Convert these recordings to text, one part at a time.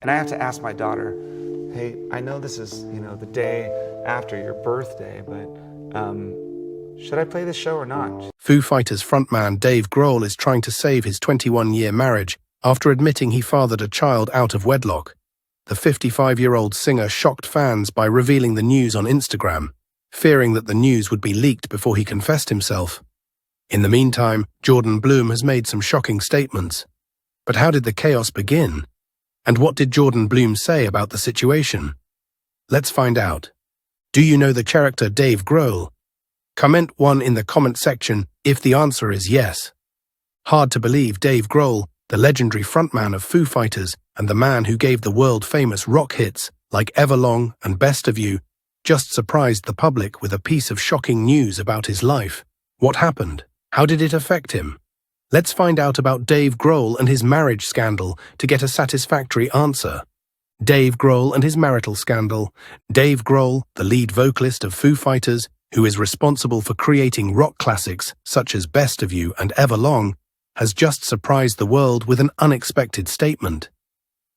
And I have to ask my daughter, hey, I know this is, the day after your birthday, but should I play this show or not? Foo Fighters frontman Dave Grohl is trying to save his 21-year marriage after admitting he fathered a child out of wedlock. The 55-year-old singer shocked fans by revealing the news on Instagram, fearing that the news would be leaked before he confessed himself. In the meantime, Jordyn Blum has made some shocking statements. But how did the chaos begin? And what did Jordyn Blum say about the situation? Let's find out. Do you know the character Dave Grohl? Comment 1 in the comment section if the answer is yes. Hard to believe Dave Grohl, the legendary frontman of Foo Fighters and the man who gave the world-famous rock hits like Everlong and Best of You, just surprised the public with a piece of shocking news about his life. What happened? How did it affect him? Let's find out about Dave Grohl and his marriage scandal to get a satisfactory answer. Dave Grohl and his marital scandal. Dave Grohl, the lead vocalist of Foo Fighters, who is responsible for creating rock classics such as Best of You and Everlong, has just surprised the world with an unexpected statement.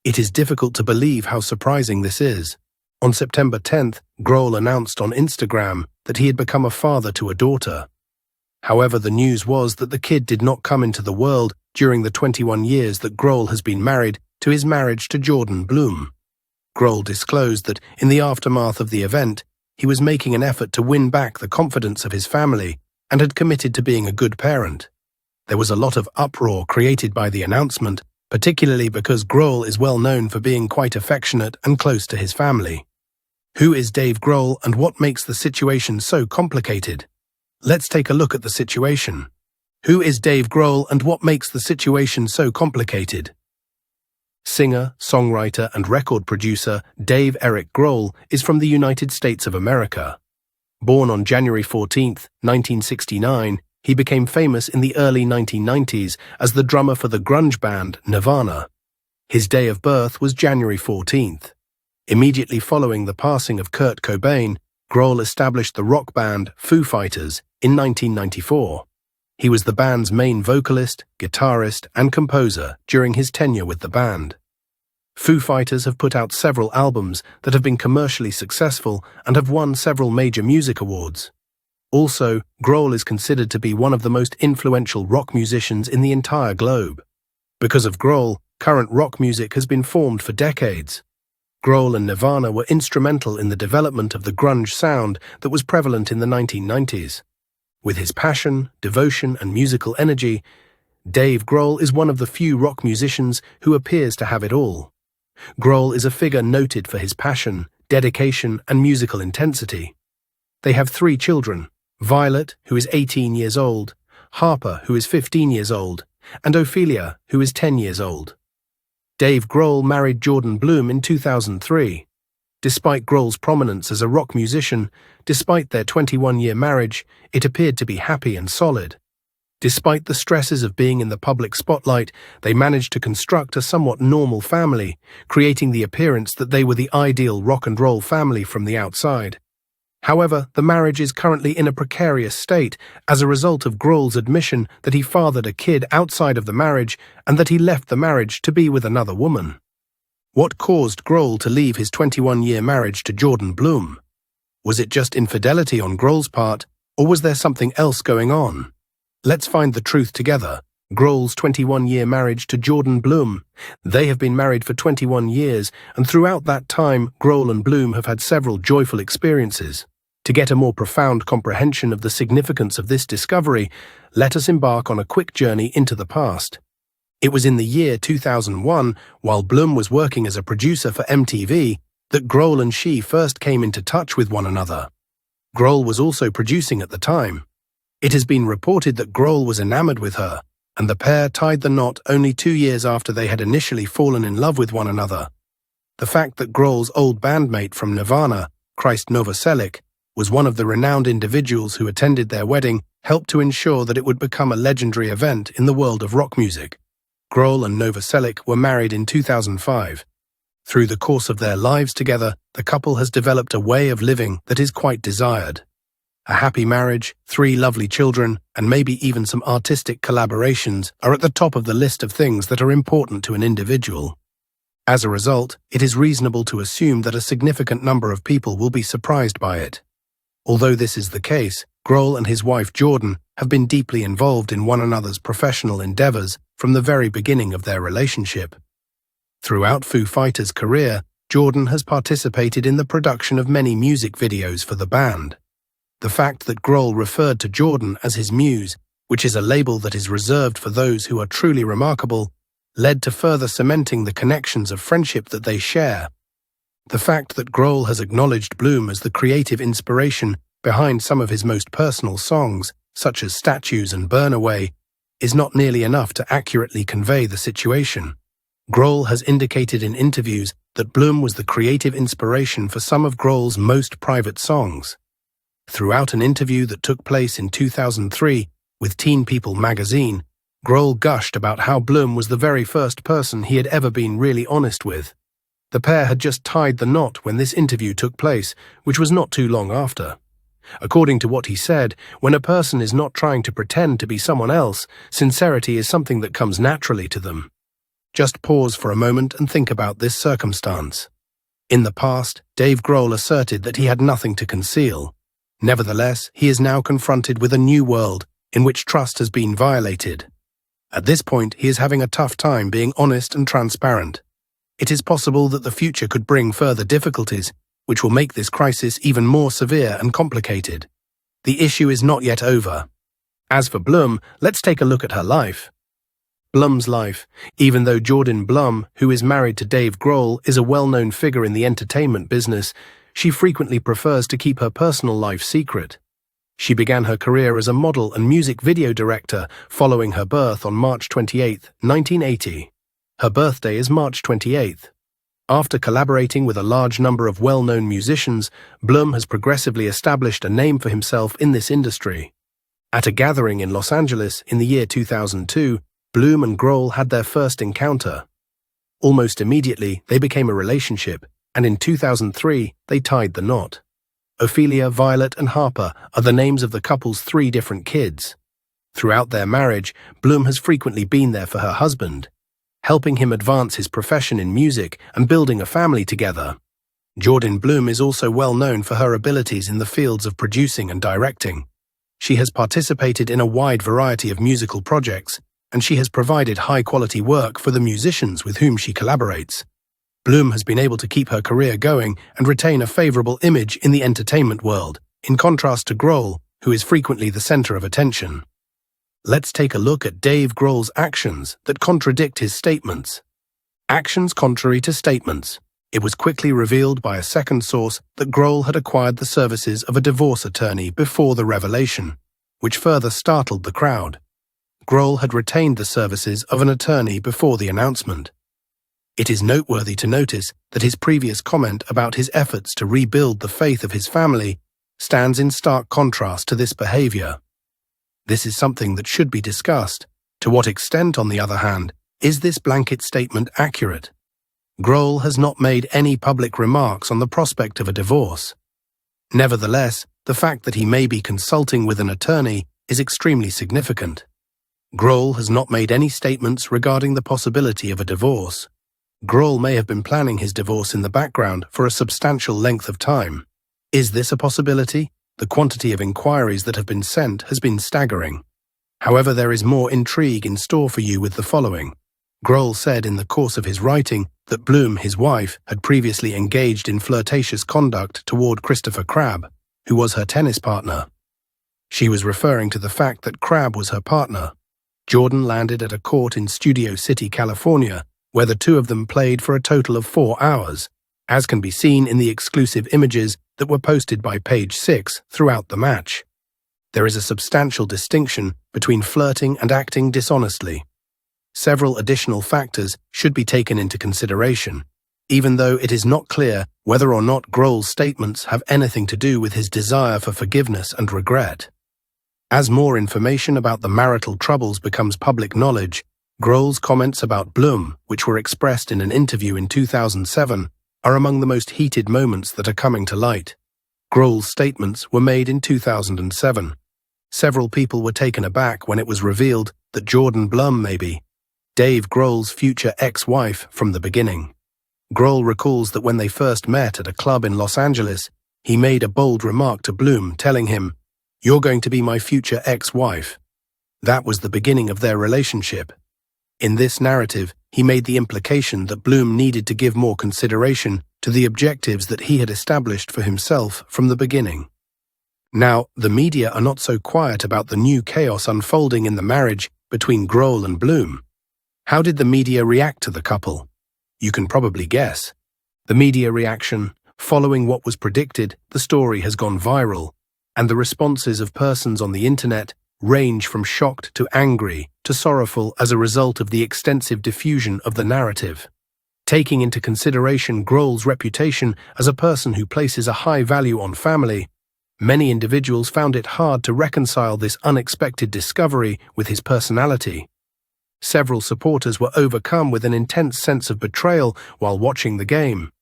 It is difficult to believe how surprising this is. On September 10th, Grohl announced on Instagram that he had become a father to a daughter. However, the news was that the kid did not come into the world during the 21 years that Grohl has been married to his marriage to Jordyn Blum. Grohl disclosed that in the aftermath of the event, he was making an effort to win back the confidence of his family and had committed to being a good parent. There was a lot of uproar created by the announcement, particularly because Grohl is well known for being quite affectionate and close to his family. Who is Dave Grohl and what makes the situation so complicated? Let's take a look at the situation. Who is Dave Grohl and what makes the situation so complicated? Singer, songwriter and record producer Dave Eric Grohl is from the United States of America. Born on January 14, 1969, he became famous in the early 1990s as the drummer for the grunge band Nirvana. His day of birth was January 14th. Immediately following the passing of Kurt Cobain, Grohl established the rock band Foo Fighters in 1994. He was the band's main vocalist, guitarist, and composer during his tenure with the band. Foo Fighters have put out several albums that have been commercially successful and have won several major music awards. Also, Grohl is considered to be one of the most influential rock musicians in the entire globe. Because of Grohl, current rock music has been formed for decades. Grohl and Nirvana were instrumental in the development of the grunge sound that was prevalent in the 1990s. With his passion, devotion, and musical energy, Dave Grohl is one of the few rock musicians who appears to have it all. Grohl is a figure noted for his passion, dedication, and musical intensity. They have 3 children, Violet, who is 18 years old, Harper, who is 15 years old, and Ophelia, who is 10 years old. Dave Grohl married Jordyn Blum in 2003. Despite Grohl's prominence as a rock musician, despite their 21-year marriage, it appeared to be happy and solid. Despite the stresses of being in the public spotlight, they managed to construct a somewhat normal family, creating the appearance that they were the ideal rock and roll family from the outside. However, the marriage is currently in a precarious state as a result of Grohl's admission that he fathered a kid outside of the marriage and that he left the marriage to be with another woman. What caused Grohl to leave his 21-year marriage to Jordyn Blum? Was it just infidelity on Grohl's part, or was there something else going on? Let's find the truth together. Grohl's 21-year marriage to Jordyn Blum. They have been married for 21 years, and throughout that time, Grohl and Blum have had several joyful experiences. To get a more profound comprehension of the significance of this discovery, let us embark on a quick journey into the past. It was in the year 2001, while Blum was working as a producer for MTV, that Grohl and she first came into touch with one another. Grohl was also producing at the time. It has been reported that Grohl was enamored with her, and the pair tied the knot only 2 years after they had initially fallen in love with one another. The fact that Grohl's old bandmate from Nirvana, Krist Novoselic, was one of the renowned individuals who attended their wedding helped to ensure that it would become a legendary event in the world of rock music. Grohl and Novoselic were married in 2005. Through the course of their lives together, the couple has developed a way of living that is quite desired. A happy marriage, 3 lovely children, and maybe even some artistic collaborations are at the top of the list of things that are important to an individual. As a result, it is reasonable to assume that a significant number of people will be surprised by it. Although this is the case, Grohl and his wife Jordyn have been deeply involved in one another's professional endeavors from the very beginning of their relationship. Throughout Foo Fighters' career, Jordyn has participated in the production of many music videos for the band. The fact that Grohl referred to Jordyn as his muse, which is a label that is reserved for those who are truly remarkable, led to further cementing the connections of friendship that they share. The fact that Grohl has acknowledged Blum as the creative inspiration behind some of his most personal songs, such as Statues and Burn Away, is not nearly enough to accurately convey the situation. Grohl has indicated in interviews that Blum was the creative inspiration for some of Grohl's most private songs. Throughout an interview that took place in 2003 with Teen People magazine, Grohl gushed about how Blum was the very first person he had ever been really honest with. The pair had just tied the knot when this interview took place, which was not too long after. According to what he said, when a person is not trying to pretend to be someone else, sincerity is something that comes naturally to them. Just pause for a moment and think about this circumstance. In the past, Dave Grohl asserted that he had nothing to conceal. Nevertheless, he is now confronted with a new world in which trust has been violated. At this point, he is having a tough time being honest and transparent. It is possible that the future could bring further difficulties, which will make this crisis even more severe and complicated. The issue is not yet over. As for Blum, let's take a look at her life. Blum's life. Even though Jordyn Blum, who is married to Dave Grohl, is a well-known figure in the entertainment business, she frequently prefers to keep her personal life secret. She began her career as a model and music video director following her birth on March 28, 1980. Her birthday is March 28th. After collaborating with a large number of well-known musicians, Blum has progressively established a name for himself in this industry. At a gathering in Los Angeles in the year 2002, Blum and Grohl had their first encounter. Almost immediately, they became a relationship, and in 2003, they tied the knot. Ophelia, Violet, and Harper are the names of the couple's 3 different kids. Throughout their marriage, Blum has frequently been there for her husband, helping him advance his profession in music and building a family together. Jordyn Blum is also well known for her abilities in the fields of producing and directing. She has participated in a wide variety of musical projects, and she has provided high-quality work for the musicians with whom she collaborates. Blum has been able to keep her career going and retain a favorable image in the entertainment world, in contrast to Grohl, who is frequently the center of attention. Let's take a look at Dave Grohl's actions that contradict his statements. Actions contrary to statements. It was quickly revealed by a second source that Grohl had acquired the services of a divorce attorney before the revelation, which further startled the crowd. Grohl had retained the services of an attorney before the announcement. It is noteworthy to notice that his previous comment about his efforts to rebuild the faith of his family stands in stark contrast to this behavior. This is something that should be discussed. To what extent, on the other hand, is this blanket statement accurate? Grohl has not made any public remarks on the prospect of a divorce. Nevertheless, the fact that he may be consulting with an attorney is extremely significant. Grohl has not made any statements regarding the possibility of a divorce. Grohl may have been planning his divorce in the background for a substantial length of time. Is this a possibility? The quantity of inquiries that have been sent has been staggering. However, there is more intrigue in store for you with the following. Grohl said in the course of his writing that Blum, his wife, had previously engaged in flirtatious conduct toward Christopher Crabb, who was her tennis partner. She was referring to the fact that Crabb was her partner. Jordyn landed at a court in Studio City, California, where the two of them played for a total of 4 hours, as can be seen in the exclusive images that were posted by Page 6 throughout the match. There is a substantial distinction between flirting and acting dishonestly. Several additional factors should be taken into consideration, even though it is not clear whether or not Grohl's statements have anything to do with his desire for forgiveness and regret. As more information about the marital troubles becomes public knowledge, Grohl's comments about Blum, which were expressed in an interview in 2007, are among the most heated moments that are coming to light. Grohl's statements were made in 2007. Several people were taken aback when it was revealed that Jordyn Blum may be Dave Grohl's future ex-wife from the beginning. Grohl recalls that when they first met at a club in Los Angeles, he made a bold remark to Blum, telling him, "You're going to be my future ex-wife." That was the beginning of their relationship. In this narrative, he made the implication that Blum needed to give more consideration to the objectives that he had established for himself from the beginning. Now, the media are not so quiet about the new chaos unfolding in the marriage between Grohl and Blum. How did the media react to the couple? You can probably guess. The media reaction, following what was predicted, the story has gone viral, and the responses of persons on the internet range from shocked to angry to sorrowful as a result of the extensive diffusion of the narrative. Taking into consideration Grohl's reputation as a person who places a high value on family, many individuals found it hard to reconcile this unexpected discovery with his personality. Several supporters were overcome with an intense sense of betrayal while watching the game.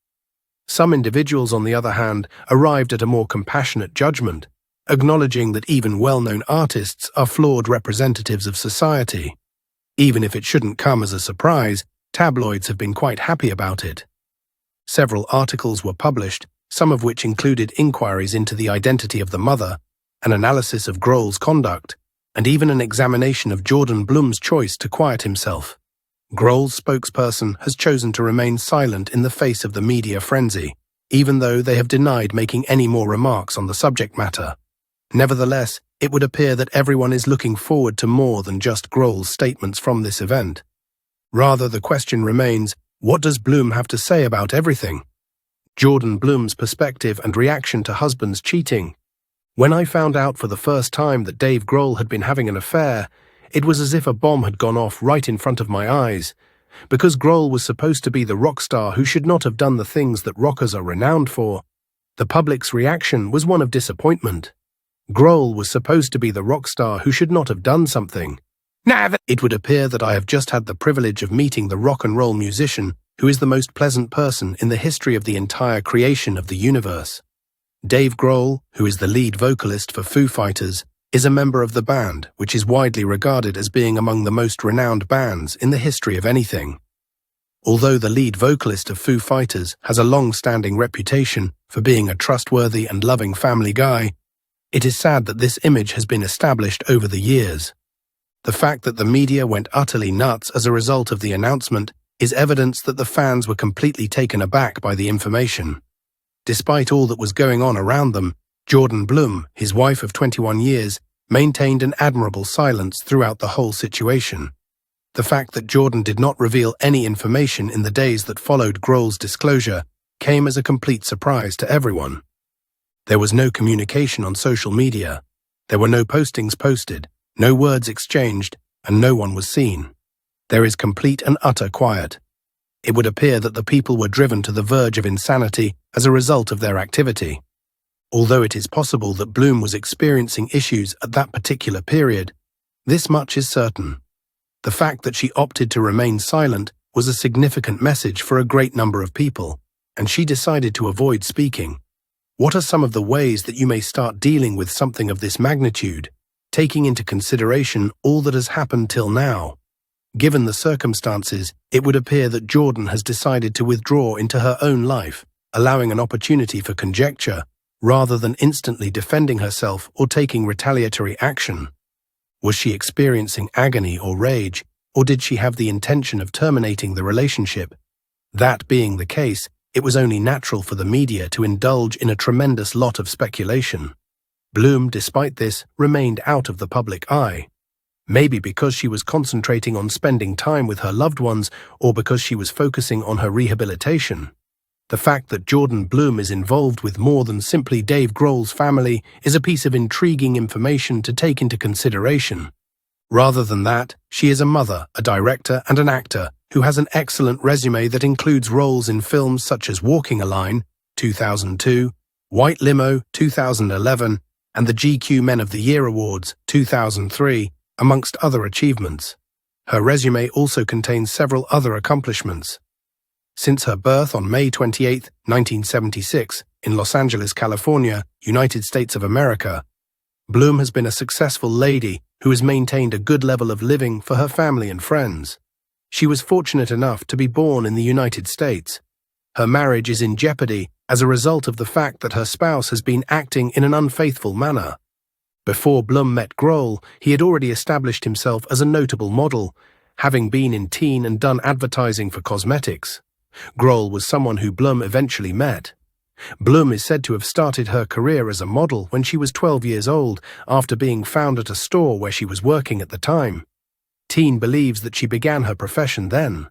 Some individuals, on the other hand, arrived at a more compassionate judgment, acknowledging that even well-known artists are flawed representatives of society. Even if it shouldn't come as a surprise, tabloids have been quite happy about it. Several articles were published, some of which included inquiries into the identity of the mother, an analysis of Grohl's conduct, and even an examination of Jordyn Blum's choice to quiet himself. Grohl's spokesperson has chosen to remain silent in the face of the media frenzy, even though they have denied making any more remarks on the subject matter. Nevertheless, it would appear that everyone is looking forward to more than just Grohl's statements from this event. Rather, the question remains, what does Blum have to say about everything? Jordyn Blum's perspective and reaction to husband's cheating. When I found out for the first time that Dave Grohl had been having an affair, it was as if a bomb had gone off right in front of my eyes. Because Grohl was supposed to be the rock star who should not have done the things that rockers are renowned for, the public's reaction was one of disappointment. Grohl was supposed to be the rock star who should not have done something. It would appear that I have just had the privilege of meeting the rock and roll musician who is the most pleasant person in the history of the entire creation of the universe. Dave Grohl, who is the lead vocalist for Foo Fighters, is a member of the band, which is widely regarded as being among the most renowned bands in the history of anything. Although the lead vocalist of Foo Fighters has a long-standing reputation for being a trustworthy and loving family guy, it is sad that this image has been established over the years. The fact that the media went utterly nuts as a result of the announcement is evidence that the fans were completely taken aback by the information. Despite all that was going on around them, Jordyn Blum, his wife of 21 years, maintained an admirable silence throughout the whole situation. The fact that Jordyn did not reveal any information in the days that followed Grohl's disclosure came as a complete surprise to everyone. There was no communication on social media. There were no postings posted, no words exchanged, and no one was seen. There is complete and utter quiet. It would appear that the people were driven to the verge of insanity as a result of their activity. Although it is possible that Blum was experiencing issues at that particular period, this much is certain. The fact that she opted to remain silent was a significant message for a great number of people, and she decided to avoid speaking. What are some of the ways that you may start dealing with something of this magnitude, taking into consideration all that has happened till now? Given the circumstances, it would appear that Jordyn has decided to withdraw into her own life, allowing an opportunity for conjecture, rather than instantly defending herself or taking retaliatory action. Was she experiencing agony or rage, or did she have the intention of terminating the relationship? That being the case, it was only natural for the media to indulge in a tremendous lot of speculation. Blum, despite this, remained out of the public eye. Maybe because she was concentrating on spending time with her loved ones, or because she was focusing on her rehabilitation. The fact that Jordyn Blum is involved with more than simply Dave Grohl's family is a piece of intriguing information to take into consideration. Rather than that, she is a mother, a director, and an actor who has an excellent resume that includes roles in films such as Walking a Line, 2002, White Limo, 2011, and the GQ Men of the Year Awards, 2003, amongst other achievements. Her resume also contains several other accomplishments. Since her birth on May 28, 1976, in Los Angeles, California, United States of America, Blum has been a successful lady who has maintained a good level of living for her family and friends. She was fortunate enough to be born in the United States. her marriage is in jeopardy as a result of the fact that her spouse has been acting in an unfaithful manner. Before Blum met Grohl, he had already established himself as a notable model, having been in teen and done advertising for cosmetics. Grohl was someone who Blum eventually met. Blum is said to have started her career as a model when she was 12 years old, after being found at a store where she was working at the time. Teen believes that she began her profession then.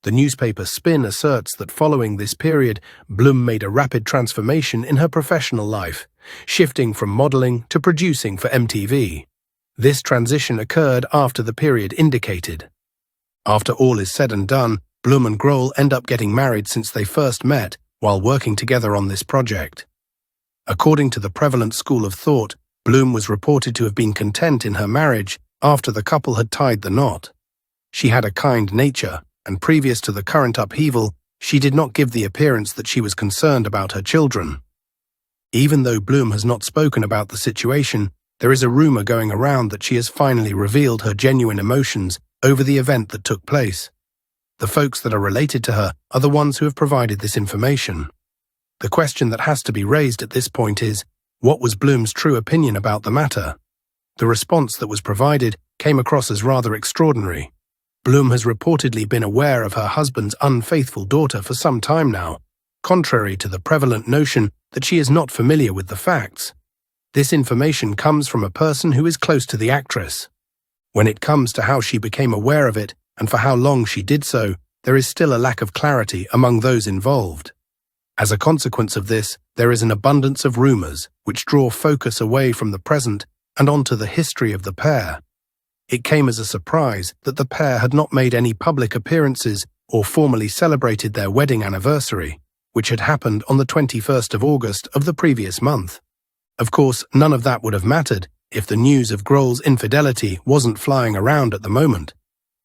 The newspaper Spin asserts that following this period, Blum made a rapid transformation in her professional life, shifting from modeling to producing for MTV. This transition occurred after the period indicated. After all is said and done, Blum and Grohl end up getting married since they first met while working together on this project. According to the prevalent school of thought, Blum was reported to have been content in her marriage after the couple had tied the knot. She had a kind nature, and previous to the current upheaval, she did not give the appearance that she was concerned about her children. Even though Blum has not spoken about the situation, there is a rumor going around that she has finally revealed her genuine emotions over the event that took place. The folks that are related to her are the ones who have provided this information. The question that has to be raised at this point is, what was Blum's true opinion about the matter? The response that was provided came across as rather extraordinary. Blum has reportedly been aware of her husband's unfaithful daughter for some time now, contrary to the prevalent notion that she is not familiar with the facts. This information comes from a person who is close to the actress. When it comes to how she became aware of it and for how long she did so, there is still a lack of clarity among those involved. As a consequence of this, there is an abundance of rumors which draw focus away from the present and onto the history of the pair. It came as a surprise that the pair had not made any public appearances or formally celebrated their wedding anniversary, which had happened on the 21st of August of the previous month. Of course, none of that would have mattered if the news of Grohl's infidelity wasn't flying around at the moment.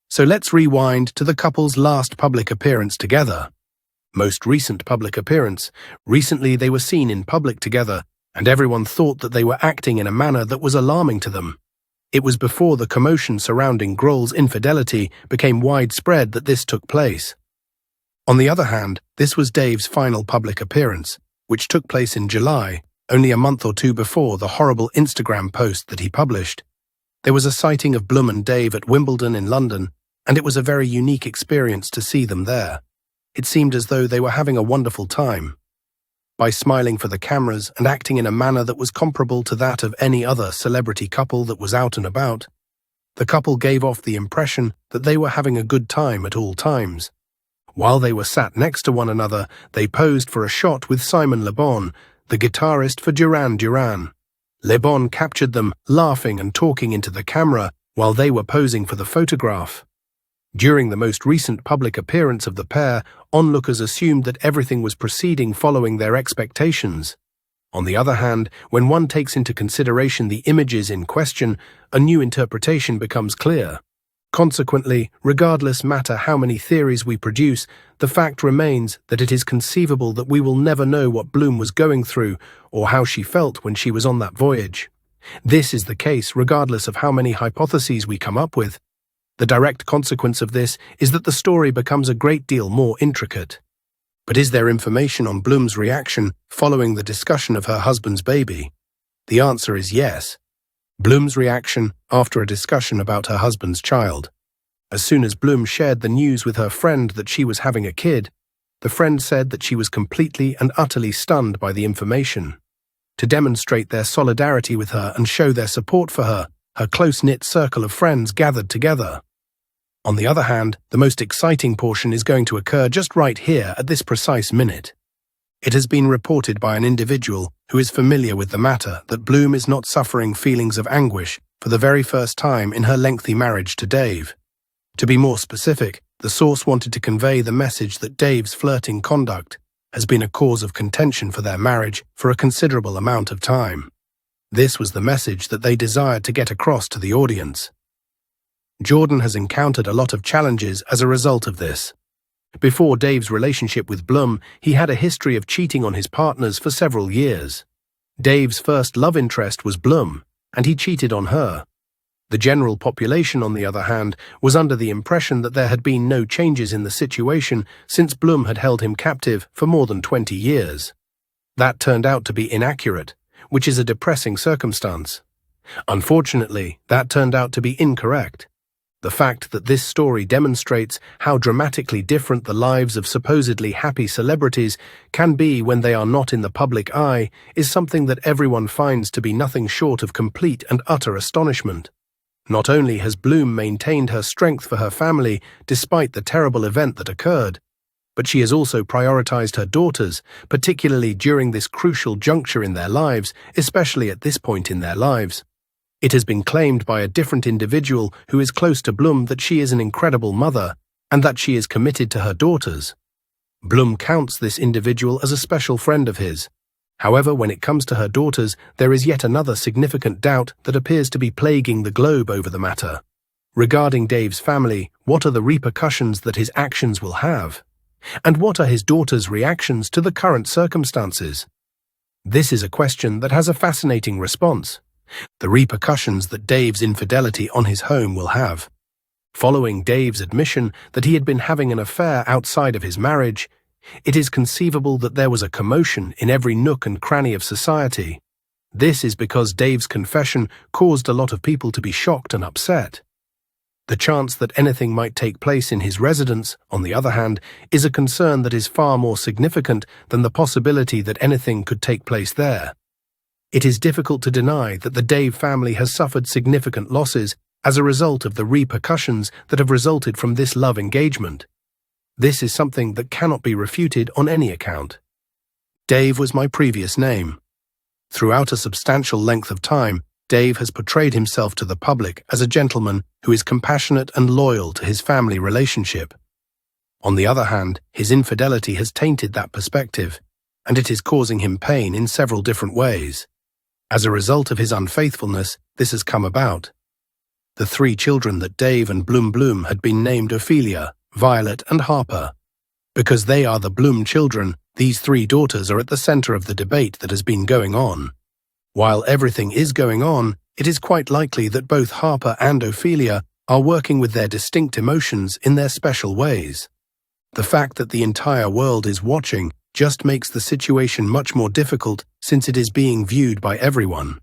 So let's rewind to the couple's last public appearance together. Most recent public appearance. Recently they were seen in public together, and everyone thought that they were acting in a manner that was alarming to them. It was before the commotion surrounding Grohl's infidelity became widespread that this took place. On the other hand, this was Dave's final public appearance, which took place in July, only a month or two before the horrible Instagram post that he published. There was a sighting of Blum and Dave at Wimbledon in London, and it was a very unique experience to see them there. It seemed as though they were having a wonderful time. By smiling for the cameras and acting in a manner that was comparable to that of any other celebrity couple that was out and about, the couple gave off the impression that they were having a good time at all times. While they were sat next to one another, they posed for a shot with Simon Le Bon, the guitarist for Duran Duran. Le Bon captured them laughing and talking into the camera while they were posing for the photograph. During the most recent public appearance of the pair, onlookers assumed that everything was proceeding following their expectations. On the other hand, when one takes into consideration the images in question, a new interpretation becomes clear. Consequently, regardless matter how many theories we produce, the fact remains that it is conceivable that we will never know what Blum was going through or how she felt when she was on that voyage. This is the case regardless of how many hypotheses we come up with. The direct consequence of this is that the story becomes a great deal more intricate. But is there information on Blum's reaction following the discussion of her husband's baby? The answer is yes. Blum's reaction after a discussion about her husband's child. As soon as Blum shared the news with her friend that she was having a kid, the friend said that she was completely and utterly stunned by the information. To demonstrate their solidarity with her and show their support for her, her close-knit circle of friends gathered together. On the other hand, the most exciting portion is going to occur just right here at this precise minute. It has been reported by an individual who is familiar with the matter that Blum is not suffering feelings of anguish for the very first time in her lengthy marriage to Dave. To be more specific, the source wanted to convey the message that Dave's flirting conduct has been a cause of contention for their marriage for a considerable amount of time. This was the message that they desired to get across to the audience. Jordyn has encountered a lot of challenges as a result of this. Before Dave's relationship with Blum, he had a history of cheating on his partners for several years. Dave's first love interest was Blum, and he cheated on her. The general population, on the other hand, was under the impression that there had been no changes in the situation since Blum had held him captive for more than 20 years. That turned out to be inaccurate, which is a depressing circumstance. Unfortunately, that turned out to be incorrect. The fact that this story demonstrates how dramatically different the lives of supposedly happy celebrities can be when they are not in the public eye is something that everyone finds to be nothing short of complete and utter astonishment. Not only has Blum maintained her strength for her family despite the terrible event that occurred, but she has also prioritized her daughters, particularly during this crucial juncture in their lives, especially at this point in their lives. It has been claimed by a different individual who is close to Blum that she is an incredible mother and that she is committed to her daughters. Blum counts this individual as a special friend of his. However, when it comes to her daughters, there is yet another significant doubt that appears to be plaguing the globe over the matter. Regarding Dave's family, what are the repercussions that his actions will have? And what are his daughters' reactions to the current circumstances? This is a question that has a fascinating response. The repercussions that Dave's infidelity on his home will have. Following Dave's admission that he had been having an affair outside of his marriage, it is conceivable that there was a commotion in every nook and cranny of society. This is because Dave's confession caused a lot of people to be shocked and upset. The chance that anything might take place in his residence, on the other hand, is a concern that is far more significant than the possibility that anything could take place there. It is difficult to deny that the Dave family has suffered significant losses as a result of the repercussions that have resulted from this love engagement. This is something that cannot be refuted on any account. Dave was my previous name. Throughout a substantial length of time, Dave has portrayed himself to the public as a gentleman who is compassionate and loyal to his family relationship. On the other hand, his infidelity has tainted that perspective, and it is causing him pain in several different ways. As a result of his unfaithfulness, this has come about. The 3 children that Dave and Blum had been named Ophelia, Violet and Harper. Because they are the Blum children, these 3 daughters are at the center of the debate that has been going on. While everything is going on, it is quite likely that both Harper and Ophelia are working with their distinct emotions in their special ways. The fact that the entire world is watching just makes the situation much more difficult since it is being viewed by everyone.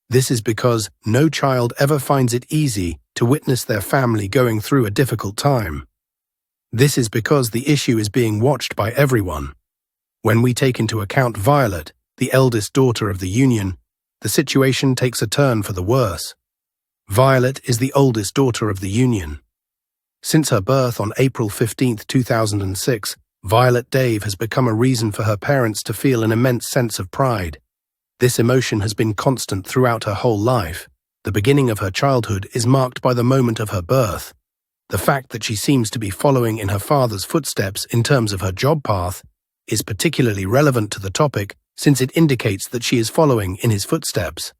This is because no child ever finds it easy to witness their family going through a difficult time. This is because the issue is being watched by everyone. When we take into account Violet, the eldest daughter of the union, the situation takes a turn for the worse. Violet is the oldest daughter of the union. Since her birth on April 15, 2006, Violet Dave has become a reason for her parents to feel an immense sense of pride. This emotion has been constant throughout her whole life. The beginning of her childhood is marked by the moment of her birth. The fact that she seems to be following in her father's footsteps in terms of her job path is particularly relevant to the topic since it indicates that she is following in his footsteps.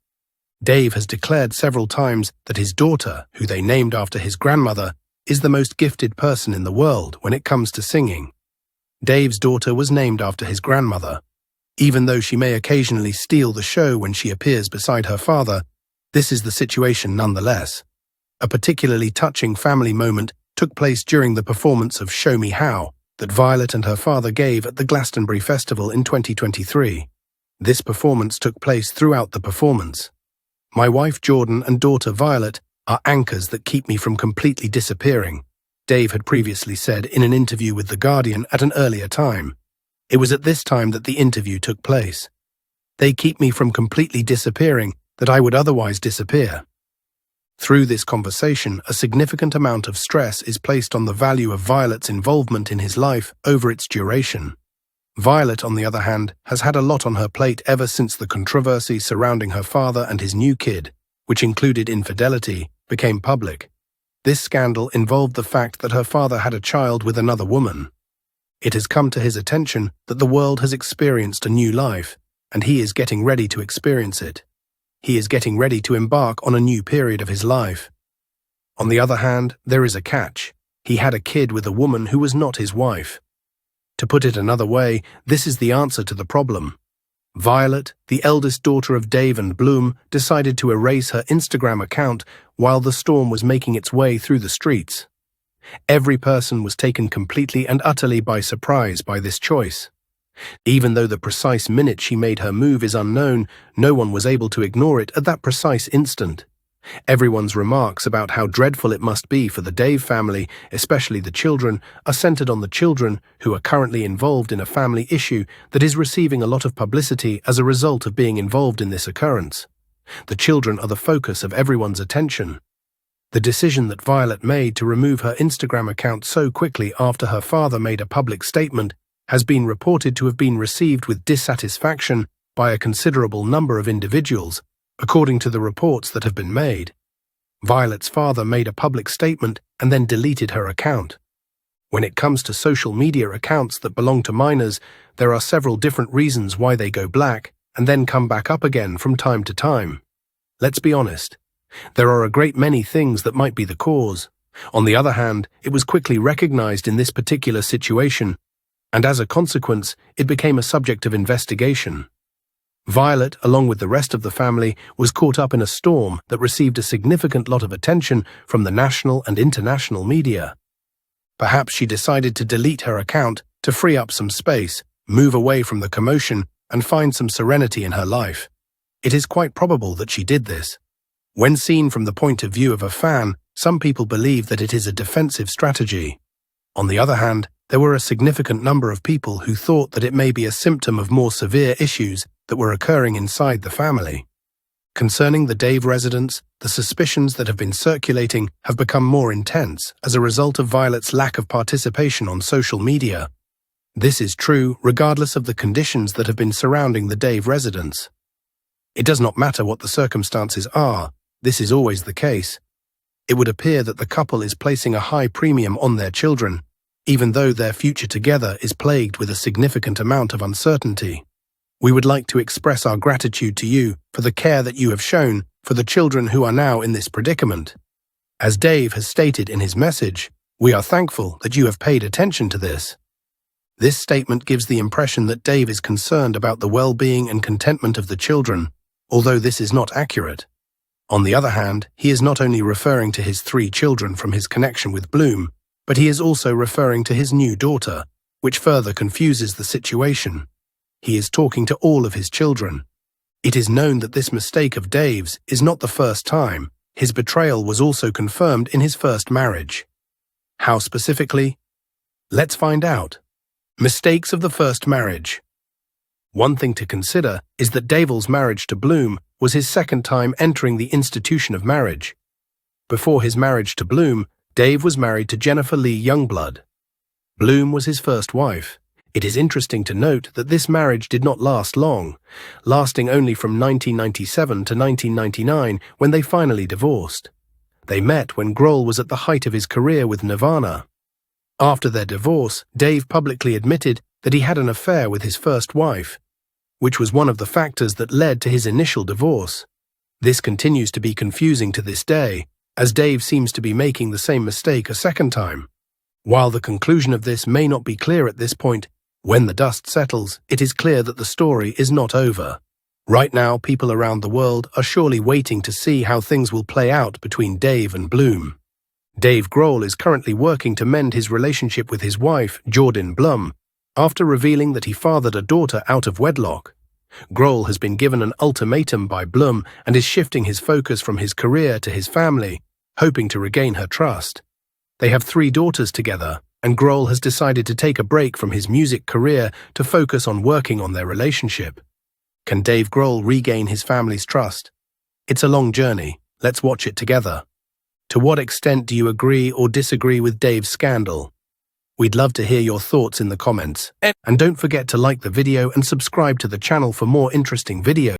Dave has declared several times that his daughter, who they named after his grandmother, is the most gifted person in the world when it comes to singing. Dave's daughter was named after his grandmother. Even though she may occasionally steal the show when she appears beside her father, this is the situation nonetheless. A particularly touching family moment took place during the performance of Show Me How that Violet and her father gave at the Glastonbury Festival in 2023. This performance took place throughout the performance. My wife Jordan and daughter Violet are anchors that keep me from completely disappearing, Dave had previously said in an interview with The Guardian at an earlier time. It was at this time that the interview took place. They keep me from completely disappearing that I would otherwise disappear. Through this conversation, a significant amount of stress is placed on the value of Violet's involvement in his life over its duration. Violet, on the other hand, has had a lot on her plate ever since the controversy surrounding her father and his new kid, which included infidelity, became public. This scandal involved the fact that her father had a child with another woman. It has come to his attention that the world has experienced a new life, and he is getting ready to experience it. He is getting ready to embark on a new period of his life. On the other hand, there is a catch. He had a kid with a woman who was not his wife. To put it another way, this is the answer to the problem. Violet, the eldest daughter of Dave and Blum, decided to erase her Instagram account while the storm was making its way through the streets. Every person was taken completely and utterly by surprise by this choice. Even though the precise minute she made her move is unknown, no one was able to ignore it at that precise instant. Everyone's remarks about how dreadful it must be for the Dave family, especially the children, are centered on the children who are currently involved in a family issue that is receiving a lot of publicity as a result of being involved in this occurrence. The children are the focus of everyone's attention. The decision that Violet made to remove her Instagram account so quickly after her father made a public statement has been reported to have been received with dissatisfaction by a considerable number of individuals, according to the reports that have been made. Violet's father made a public statement and then deleted her account. When it comes to social media accounts that belong to minors, there are several different reasons why they go black and then come back up again from time to time. Let's be honest. There are a great many things that might be the cause. On the other hand, it was quickly recognized in this particular situation, and as a consequence, it became a subject of investigation. Violet, along with the rest of the family, was caught up in a storm that received a significant lot of attention from the national and international media. Perhaps she decided to delete her account to free up some space, move away from the commotion, and find some serenity in her life. It is quite probable that she did this. When seen from the point of view of a fan, some people believe that it is a defensive strategy. On the other hand, there were a significant number of people who thought that it may be a symptom of more severe issues that were occurring inside the family. Concerning the Dave residence, the suspicions that have been circulating have become more intense as a result of Violet's lack of participation on social media. This is true regardless of the conditions that have been surrounding the Dave residence. It does not matter what the circumstances are, this is always the case. It would appear that the couple is placing a high premium on their children, even though their future together is plagued with a significant amount of uncertainty. We would like to express our gratitude to you for the care that you have shown for the children who are now in this predicament. As Dave has stated in his message, we are thankful that you have paid attention to this. This statement gives the impression that Dave is concerned about the well-being and contentment of the children, although this is not accurate. On the other hand, he is not only referring to his 3 children from his connection with Blum, but he is also referring to his new daughter, which further confuses the situation. He is talking to all of his children. It is known that this mistake of Dave's is not the first time. His betrayal was also confirmed in his first marriage. How specifically? Let's find out. Mistakes of the first marriage. One thing to consider is that Dave's marriage to Blum was his second time entering the institution of marriage. Before his marriage to Blum, Dave was married to Jennifer Lee Youngblood. Blum was his first wife. It is interesting to note that this marriage did not last long, lasting only from 1997 to 1999 when they finally divorced. They met when Grohl was at the height of his career with Nirvana. After their divorce, Dave publicly admitted that he had an affair with his first wife, which was one of the factors that led to his initial divorce. This continues to be confusing to this day, as Dave seems to be making the same mistake a second time. While the conclusion of this may not be clear at this point, when the dust settles, it is clear that the story is not over. Right now, people around the world are surely waiting to see how things will play out between Dave and Blum. Dave Grohl is currently working to mend his relationship with his wife, Jordyn Blum, after revealing that he fathered a daughter out of wedlock. Grohl has been given an ultimatum by Blum and is shifting his focus from his career to his family, hoping to regain her trust. They have 3 daughters together, and Grohl has decided to take a break from his music career to focus on working on their relationship. Can Dave Grohl regain his family's trust? It's a long journey. Let's watch it together. To what extent do you agree or disagree with Dave's scandal? We'd love to hear your thoughts in the comments. And don't forget to like the video and subscribe to the channel for more interesting videos.